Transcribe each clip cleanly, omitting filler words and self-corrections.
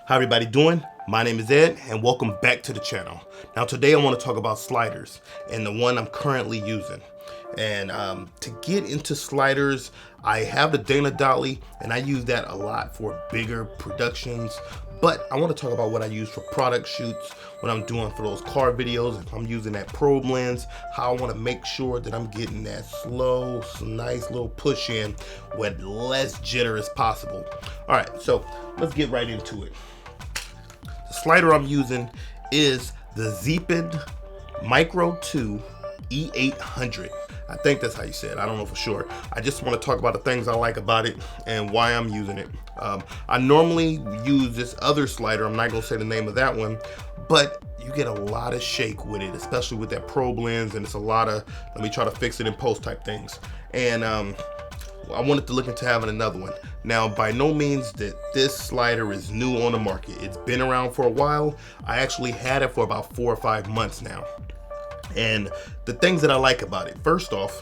How everybody doing? My name is Ed and welcome back to the channel. Now today I want to talk about sliders and the one I'm currently using. And to get into sliders, I have the Dana Dolly and I use that a lot for bigger productions. But I want to talk about what I use for product shoots, what I'm doing for those car videos, if I'm using that probe lens, how I want to make sure that I'm getting that slow, nice little push in with less jitter as possible. All right, so let's get right into it. The slider I'm using is the Zeapon Micro 2 E800. I think that's how you say it. I don't know for sure. I just want to talk about the things I like about it and why I'm using it. I normally use this other slider. I'm not going to say the name of that one, but you get a lot of shake with it, especially with that probe lens, and it's a lot of, let me try to fix it in post type things. And I wanted to look into having another one. Now, by no means that this slider is new on the market. It's been around for a while. I actually had it for about 4 or 5 months now. And the things that I like about it, first off,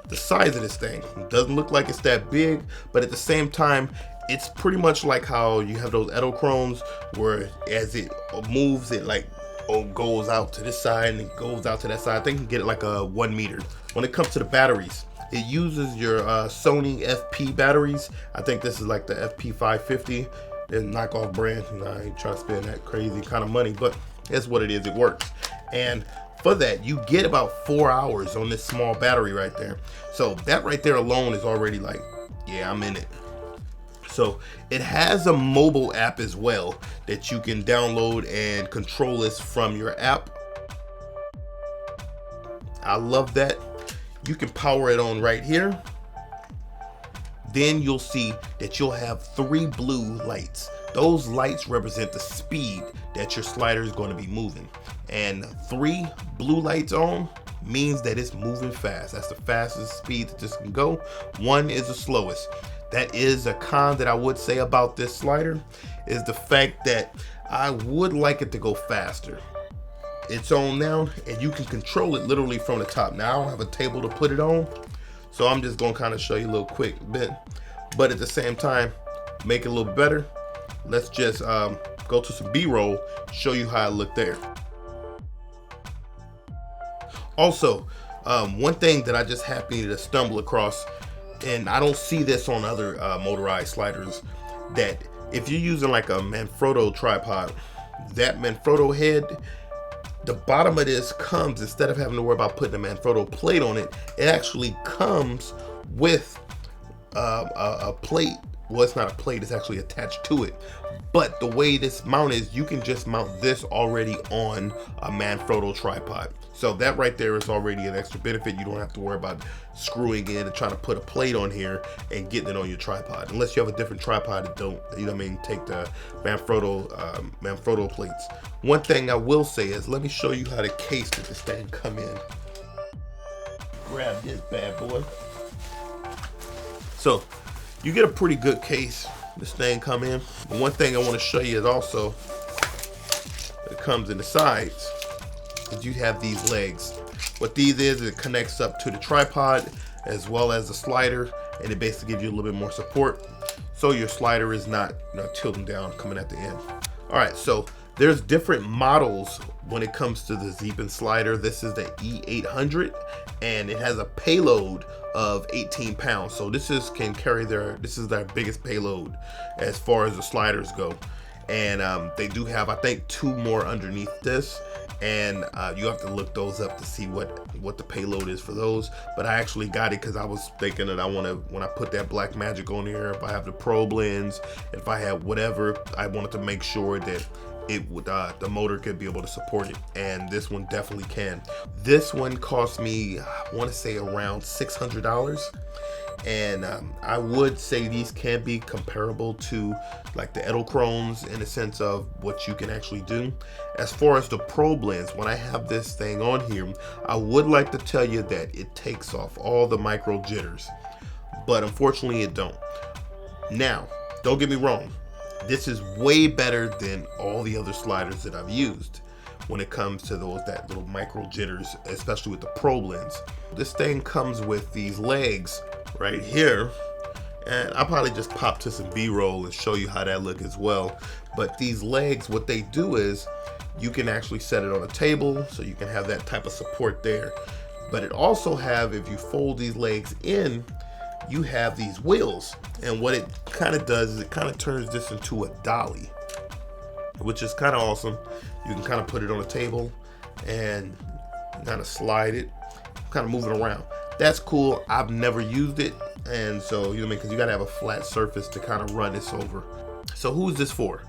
the size of this thing. It doesn't look like it's that big, but at the same time, it's pretty much like how you have those Edelchromes where as it moves, it like goes out to this side and it goes out to that side. I think you can get it like a 1 meter. When it comes to the batteries, it uses your Sony FP batteries. I think this is like the FP 550. It's a knockoff brand. I ain't trying to spend that crazy kind of money, but that's what it is. It works. And for that, you get about 4 hours on this small battery right there. So that right there alone is already like, yeah, I'm in it. So it has a mobile app as well that you can download and control this from your app. I love that. You can power it on right here. Then you'll see that you'll have 3 blue lights. Those lights represent the speed that your slider is going to be moving. And 3 blue lights on means that it's moving fast. That's the fastest speed that this can go. 1 is the slowest. That is a con that I would say about this slider, is the fact that I would like it to go faster. It's on now and you can control it literally from the top. Now I don't have a table to put it on, so I'm just gonna kind of show you a little quick bit, but at the same time make it a little better. Let's just go to some B-roll, show you how it looked there. Also, one thing that I just happened to stumble across, and I don't see this on other motorized sliders, that if you're using like a Manfrotto tripod, that Manfrotto head, the bottom of this comes, instead of having to worry about putting a Manfrotto plate on it, it actually comes with a plate. Well, it's not a plate, it's actually attached to it. But the way this mount is, you can just mount this already on a Manfrotto tripod. So that right there is already an extra benefit. You don't have to worry about screwing in and trying to put a plate on here and getting it on your tripod. Unless you have a different tripod that don't, you know what I mean, take the Manfrotto plates. One thing I will say is, let me show you how the case with this thing come in. Grab this bad boy. So you get a pretty good case. This thing come in. But one thing I want to show you is also, it comes in the sides, is you have these legs. What these is, it connects up to the tripod as well as the slider, and it basically gives you a little bit more support, so your slider is not, you know, tilting down coming at the end. All right, so there's different models when it comes to the Zeapon slider. This is the E800, and it has a payload of 18 pounds. So this is this is their biggest payload as far as the sliders go. And they do have, I think, 2 more underneath this, and you have to look those up to see what the payload is for those. But I actually got it because I was thinking that I want to, when I put that black magic on here, if I have the probe lens, if I have whatever, I wanted to make sure that it would, the motor could be able to support it, and this one definitely can. This one cost me, I want to say around $600, and I would say these can be comparable to like the Edelchromes in the sense of what you can actually do. As far as the probe lens, when I have this thing on here, I would like to tell you that it takes off all the micro jitters, but unfortunately it don't. Now, don't get me wrong, this is way better than all the other sliders that I've used when it comes to that little micro jitters, especially with the probe lens. This thing comes with these legs right here, And I'll probably just pop to some B-roll and show you how that look as well. But these legs, what they do is you can actually set it on a table, so you can have that type of support there. But it also have, if you fold these legs in, you have these wheels. And what it kind of does is it kind of turns this into a dolly, which is kind of awesome. You can kind of put it on a table and kind of slide it, kind of move it around. That's cool. I've never used it, and so, you know what I mean, because you gotta have a flat surface to kind of run this over. So who is this for?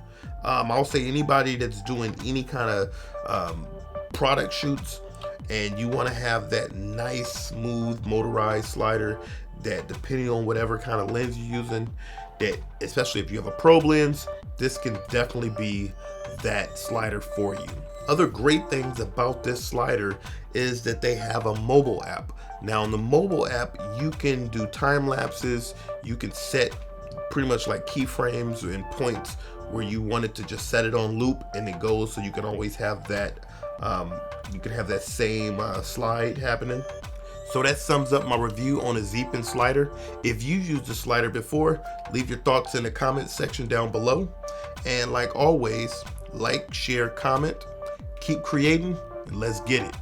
I'll say anybody that's doing any kind of product shoots and you want to have that nice, smooth, motorized slider that, depending on whatever kind of lens you're using, that especially if you have a probe lens, this can definitely be that slider for you. Other great things about this slider is that they have a mobile app. Now on the mobile app, you can do time lapses, you can set pretty much like keyframes and points where you want it to just set it on loop and it goes, so you can always have that, you can have that same slide happening. So that sums up my review on a Zeapon slider. If you used the slider before, leave your thoughts in the comment section down below. And like always, like, share, comment, keep creating, and let's get it.